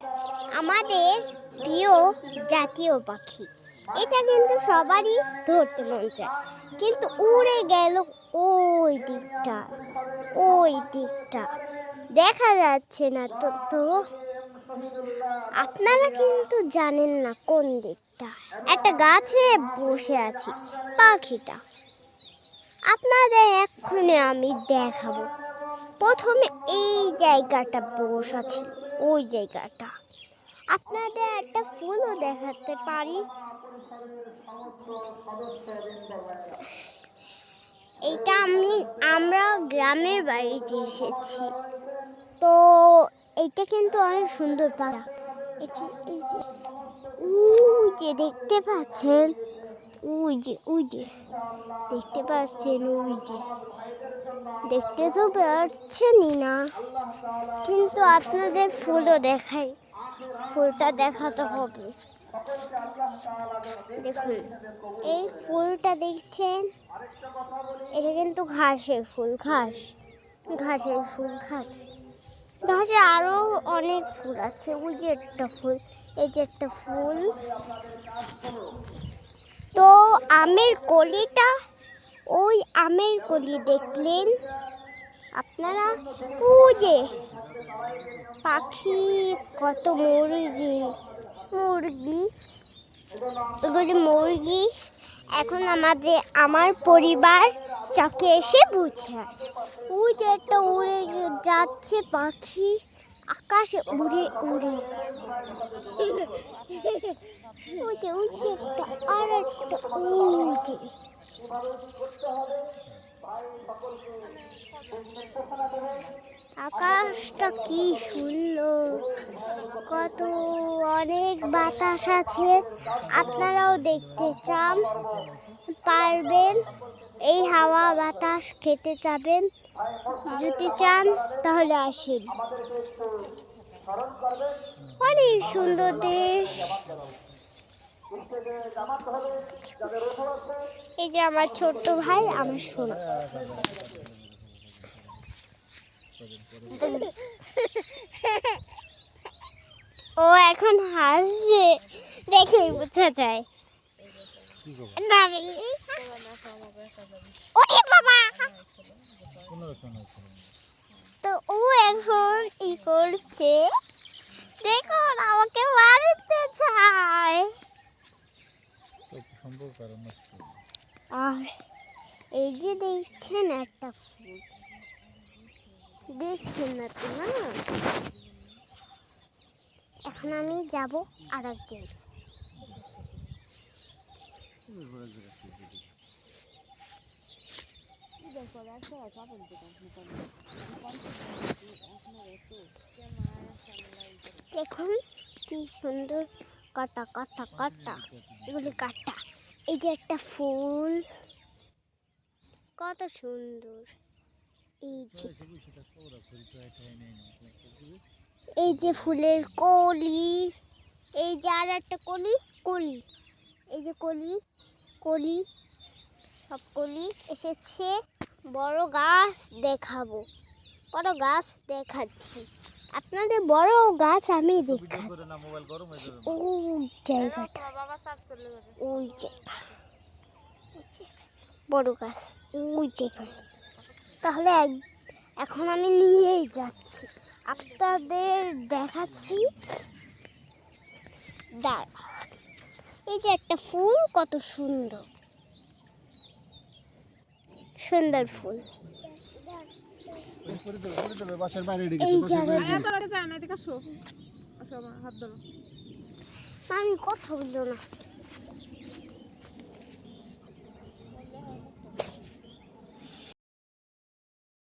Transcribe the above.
আমাদের প্রিয় জাতীয় পাখি, এটা কিন্তু সবারই ধরতে মন চায়, কিন্তু উড়ে গেল ওই দিকটা, ওই দিকটা দেখা যাচ্ছে না। তো আপনারা কিন্তু জানেন না কোন দিকটা। একটা গাছে বসে আছি, পাখিটা আপনাদের এক্ষুনি আমি দেখাবো। প্রথমে এই জায়গাটা বসা ছিল, ওই জায়গাটা আপনাদের একটা ফুলও দেখাতে পারি। এটা আমরা গ্রামের বাড়িতে এসেছি, তো এটা কিন্তু অনেক সুন্দর পাড়া। এই যে দেখতে পাচ্ছেন, ওই যে দেখতে পাচ্ছেন, ওই যে দেখতে তো পাচ্ছেনই না, কিন্তু আপনাদের ফুলও দেখাই, ফুলটা দেখাতে হবে। দেখুন এই ফুলটা দেখছেন, এটা কিন্তু ঘাসের ফুল, ঘাসের ফুল, ঘাসে আরো অনেক ফুল আছে। ওই যে একটা ফুল, এই যে একটা ফুল। তো আমের কলিটা, ওই আমের কলি দেখলেন আপনারা, ওই যে পাখি, কত মুরগি, ওগুলি মুরগি এখন আমার পরিবার চকে এসে বুঝে আসে। ওই যে একটা উড়ে যাচ্ছে পাখি, আকাশে উড়ে উড়ে। ওই যে একটা, আর একটা, ওই যে আকাশটা কি সুন্দর, কত অনেক বাতাস আছে। আপনারাও দেখতে চান পারবেন, এই হাওয়া বাতাস খেতে চাবেন, যদি চান তাহলে আসেন। অনেক সুন্দর দেশ। এই যে আমার ছোট্ট ভাই, আমার সোনা। ও এখন হাসছে, দেখেই বোঝা যায়। তো ও এখন ই করছে, দেখুন আমাকে মারতে চায়। আর এই যে দেখছেন একটা ফুল, দেখছেন না তো না? এখন আমি যাব আর এক জায়গায়। দেখুন কি সুন্দর, কাটা কাটা কাটা, এগুলি কাটা। এই যে একটা ফুল, কত সুন্দর। এই যে ফুলের কলি, এই যে আর একটা কলি, এই যে কলি, সব কলি এসেছে। বড় গাছ দেখাবো, বড় গাছ দেখাচ্ছি আপনাদের, বড় গাছ আমি দেখাচ্ছি। ওই জায়গাটা, ওই জায়গা, বড় গাছ ওই জায়গায়। তাহলে এখন আমি নিয়েই যাচ্ছি, আপনাদের দেখাচ্ছি। দাঁড়া, এই যে একটা ফুল, কত সুন্দর সুন্দর ফুল। আমি কথা বললো না।